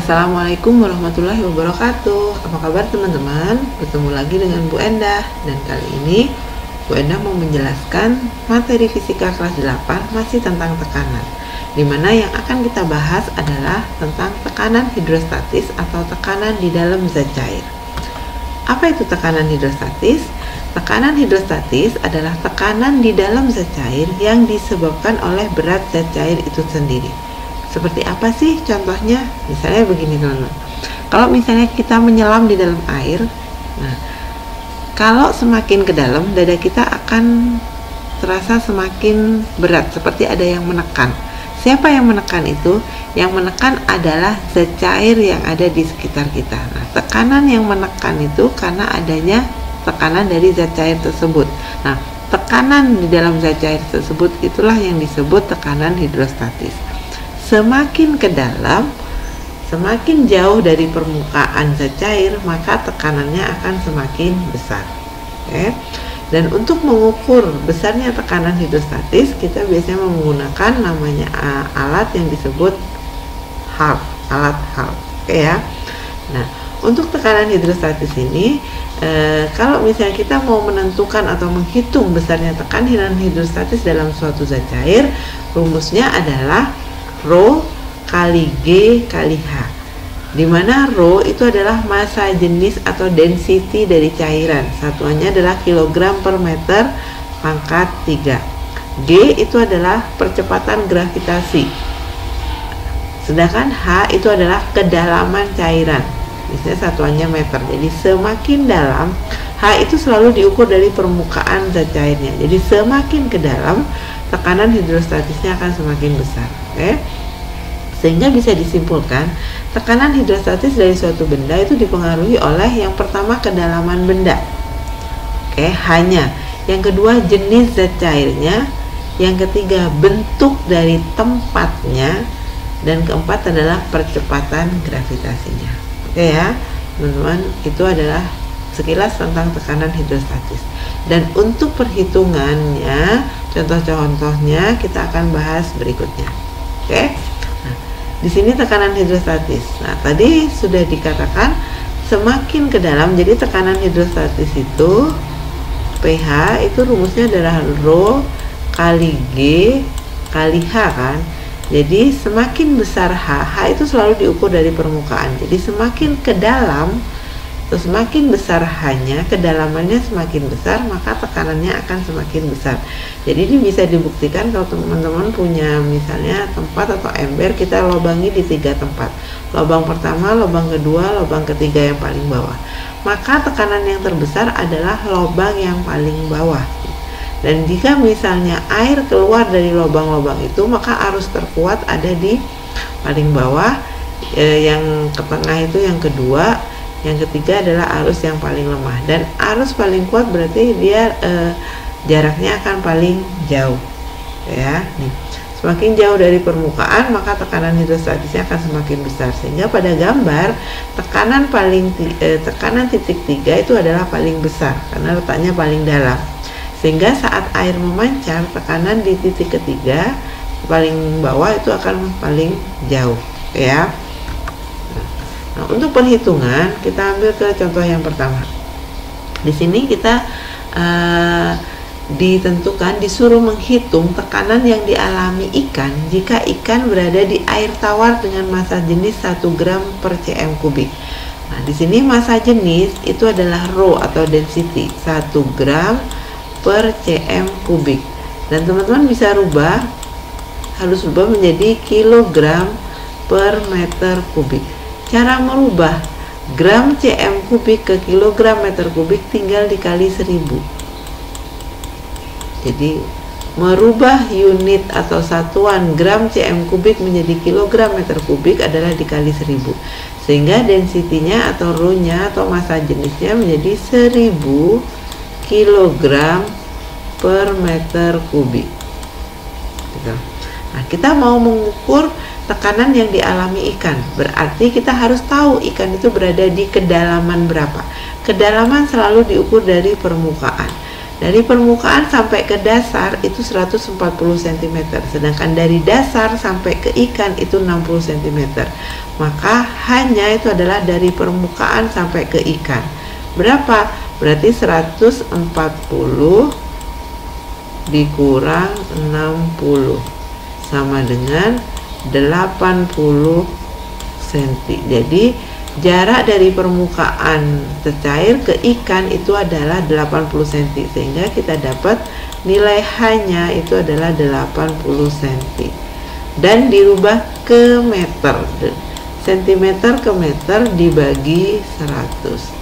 Assalamualaikum warahmatullahi wabarakatuh. Apa kabar teman-teman? Bertemu lagi dengan Bu Endah. Dan kali ini Bu Endah mau menjelaskan materi fisika kelas 8 masih tentang tekanan, dimana yang akan kita bahas adalah tentang tekanan hidrostatis atau tekanan di dalam zat cair. Apa itu tekanan hidrostatis? Tekanan hidrostatis adalah tekanan di dalam zat cair yang disebabkan oleh berat zat cair itu sendiri. Seperti apa sih contohnya? Misalnya begini teman-teman. Kalau misalnya kita menyelam di dalam air, nah, kalau semakin ke dalam, dada kita akan terasa semakin berat, seperti ada yang menekan. Siapa yang menekan itu? Yang menekan adalah zat cair yang ada di sekitar kita. Nah, tekanan yang menekan itu karena adanya tekanan dari zat cair tersebut. Nah, tekanan di dalam zat cair tersebut itulah yang disebut tekanan hidrostatis. Semakin ke dalam, semakin jauh dari permukaan zat cair, maka tekanannya akan semakin besar. Oke. Dan untuk mengukur besarnya tekanan hidrostatis, kita biasanya menggunakan namanya alat yang disebut Hart, alat Hart. Oke ya. Nah, untuk tekanan hidrostatis ini, kalau misalnya kita mau menentukan atau menghitung besarnya tekanan hidrostatis dalam suatu zat cair, rumusnya adalah Rho kali G kali H, di mana Rho itu adalah massa jenis atau density dari cairan, satuannya adalah kilogram per meter pangkat 3. G itu adalah percepatan gravitasi, sedangkan H itu adalah kedalaman cairan, misalnya satuannya meter. Jadi semakin dalam, H itu selalu diukur dari permukaan zat cairnya. Jadi semakin ke dalam, tekanan hidrostatisnya akan semakin besar. Oke? Sehingga bisa disimpulkan tekanan hidrostatis dari suatu benda itu dipengaruhi oleh yang pertama kedalaman benda, oke, hanya. Yang kedua jenis zat cairnya, yang ketiga bentuk dari tempatnya, dan keempat adalah percepatan gravitasinya. Oke ya teman-teman, itu adalah sekilas tentang tekanan hidrostatis. Dan untuk perhitungannya, contoh-contohnya kita akan bahas berikutnya. Oke. Nah, di sini tekanan hidrostatis. Nah, tadi sudah dikatakan semakin ke dalam, jadi tekanan hidrostatis itu pH itu rumusnya adalah Rho kali G kali H kan. Jadi semakin besar H itu selalu diukur dari permukaan. Jadi semakin ke dalam, terus semakin besar H-nya, kedalamannya semakin besar, maka tekanannya akan semakin besar. Jadi ini bisa dibuktikan kalau teman-teman punya misalnya tempat atau ember, kita lobangi di 3 tempat. Lubang pertama, lubang kedua, lubang ketiga yang paling bawah. Maka tekanan yang terbesar adalah lubang yang paling bawah. Dan jika misalnya air keluar dari lubang-lubang itu, maka arus terkuat ada di paling bawah, yang ke tengah itu yang kedua, yang ketiga adalah arus yang paling lemah. Dan arus paling kuat berarti dia jaraknya akan paling jauh ya. Nih, semakin jauh dari permukaan, maka tekanan hidrostatisnya akan semakin besar. Sehingga pada gambar tekanan titik 3 itu adalah paling besar karena letaknya paling dalam. Sehingga saat air memancar, tekanan di titik ketiga paling bawah itu akan paling jauh ya. Nah, untuk perhitungan kita ambil ke contoh yang pertama. Di sini kita disuruh menghitung tekanan yang dialami ikan jika ikan berada di air tawar dengan massa jenis 1 gram per cm kubik. Nah, di sini massa jenis itu adalah Rho atau density 1 gram per cm kubik. Dan teman-teman bisa harus rubah menjadi kilogram per meter kubik. Cara merubah gram cm kubik ke kilogram meter kubik tinggal dikali 1000. Jadi merubah unit atau satuan gram cm kubik menjadi kilogram meter kubik adalah dikali 1000. Sehingga densitinya atau Rho-nya atau massa jenisnya menjadi 1000 kilogram per meter kubik. Gitu. Nah, kita mau mengukur tekanan yang dialami ikan, berarti kita harus tahu ikan itu berada di kedalaman berapa. Kedalaman selalu diukur dari permukaan. Dari permukaan sampai ke dasar itu 140 cm, sedangkan dari dasar sampai ke ikan itu 60 cm. Maka hanya itu adalah dari permukaan sampai ke ikan. Berapa? Berarti 140 dikurang 60 sama dengan 80 cm. Jadi jarak dari permukaan cecair ke ikan itu adalah 80 cm, sehingga kita dapat nilai H-nya itu adalah 80 cm. Dan dirubah ke meter, centimeter ke meter dibagi 100.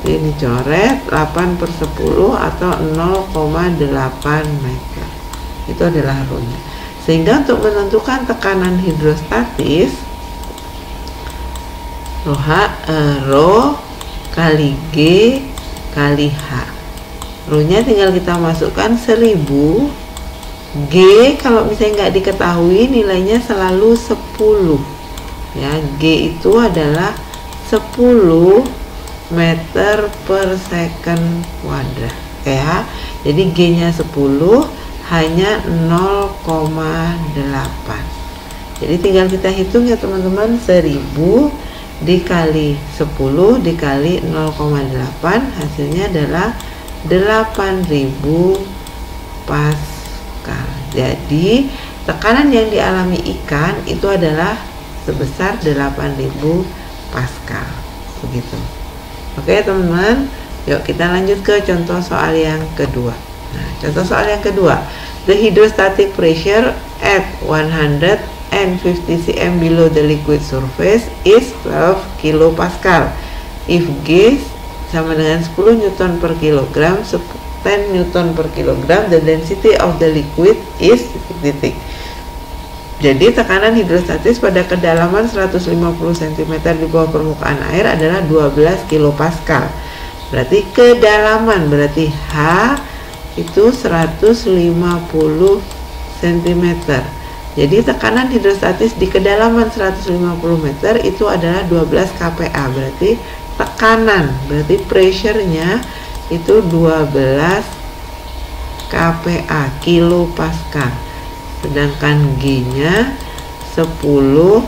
Ini coret 8/10 atau 0,8 meter. Itu adalah rho-nya. Sehingga untuk menentukan tekanan hidrostatis, rho kali G kali H. Rho-nya tinggal kita masukkan 1000. G kalau misalnya nggak diketahui nilainya selalu 10. Ya, G itu adalah 10 meter per second kuadrat. Ya, jadi G-nya 10, hanya 0,8. Jadi tinggal kita hitung ya teman-teman, 1000 dikali 10 dikali 0,8, hasilnya adalah 8000 Pascal. Jadi tekanan yang dialami ikan itu adalah sebesar 8000 Pascal. Begitu. Oke teman-teman, yuk kita lanjut ke contoh soal yang kedua. Nah, contoh soal yang kedua, the hydrostatic pressure at 150 cm below the liquid surface is 12 kilopascal. If G sama dengan 10 Newton per kilogram, 10 Newton per kilogram, the density of the liquid is titik. Jadi tekanan hidrostatis pada kedalaman 150 cm di bawah permukaan air adalah 12 kilopascal. Berarti kedalaman, berarti H itu 150 cm. Jadi tekanan hidrostatis di kedalaman 150 meter itu adalah 12 kPa. Berarti tekanan, berarti pressure-nya itu 12 kPa, kilopascal. Sedangkan G-nya 10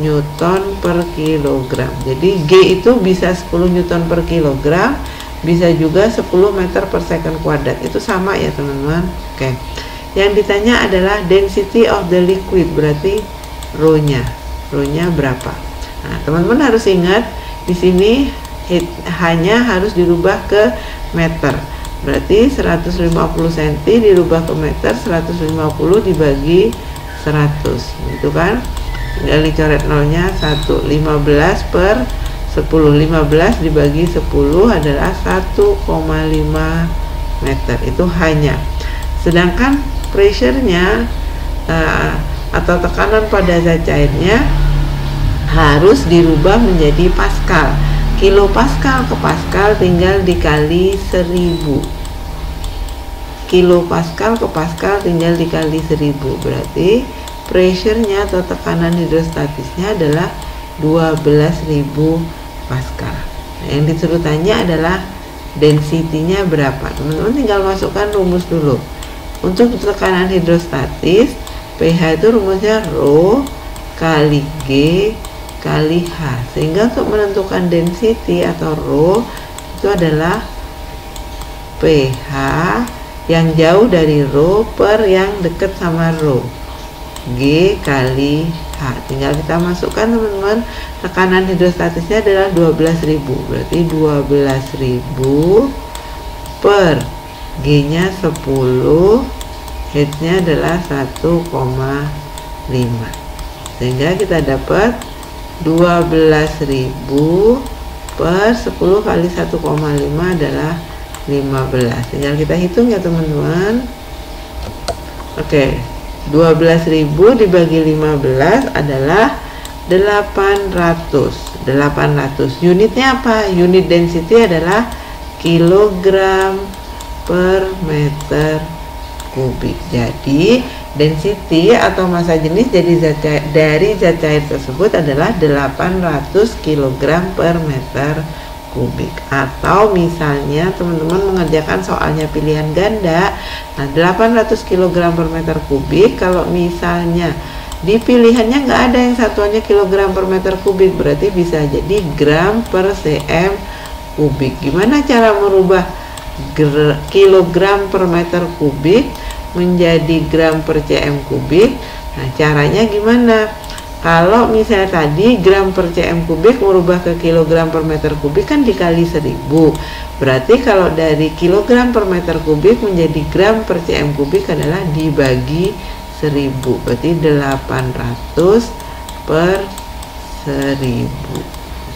Newton per kilogram. Jadi G itu bisa 10 Newton per kilogram, bisa juga 10 meter per second kuadrat. Itu sama ya teman-teman. Oke. Yang ditanya adalah density of the liquid, berarti rho-nya. Rho-nya berapa? Nah, teman-teman harus ingat di sini hanya harus dirubah ke meter. Berarti 150 cm dirubah ke meter, 150 dibagi 100. Gitu kan? Tinggal dicoret nolnya 1. 15 per 10. 15 dibagi 10 adalah 1,5 meter. Itu hanya. Sedangkan pressure-nya atau tekanan pada zat cairnya harus dirubah menjadi pascal. Kilopascal ke pascal tinggal dikali 1000. Kilopascal ke pascal tinggal dikali 1000. Berarti pressure-nya atau tekanan hidrostatisnya adalah 12.000 pascal. Nah, yang disuruh tanya adalah density-nya berapa. Teman-teman tinggal masukkan rumus dulu. Untuk tekanan hidrostatis, pH itu rumusnya rho kali G kali H. Sehingga untuk menentukan density atau rho itu adalah pH yang jauh dari rho per yang dekat sama rho, G kali H. Tinggal kita masukkan teman-teman, tekanan hidrostatisnya adalah 12.000. Berarti 12.000 per G-nya 10, H-nya adalah 1,5. Sehingga kita dapat 12.000 per 10 kali 1,5 adalah 15. Tinggal kita hitung ya teman-teman. Oke, 12.000 dibagi 15 adalah 800. Unitnya apa? Unit density adalah kilogram per meter kubik. Jadi density atau massa jenis dari zat cair tersebut adalah 800 kg per meter kubik. Atau misalnya teman-teman mengerjakan soalnya pilihan ganda, nah 800 kg per meter kubik, kalau misalnya di pilihannya nggak ada yang satuannya kilogram per meter kubik, berarti bisa jadi gram per cm kubik. Gimana cara merubah kilogram per meter kubik menjadi gram per cm kubik? Nah, caranya gimana? Kalau misalnya tadi gram per cm kubik merubah ke kilogram per meter kubik kan dikali 1000. Berarti kalau dari kilogram per meter kubik menjadi gram per cm kubik adalah dibagi 1000. Berarti 800 per 1000.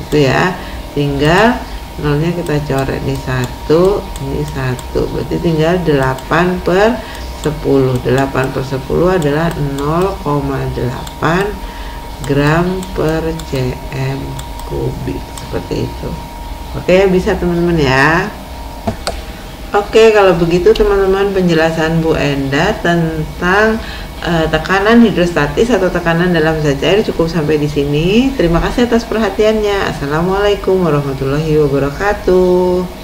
Itu ya. Tinggal nolnya kita coret di 1, ini 1. Berarti tinggal 8 per 10. 8 per 10 adalah 0,8 gram per cm kubik, seperti itu. Oke, bisa teman-teman ya. Oke, kalau begitu teman-teman, penjelasan Bu Enda tentang tekanan hidrostatis atau tekanan dalam zat cair cukup sampai di sini. Terima kasih atas perhatiannya. Assalamualaikum warahmatullahi wabarakatuh.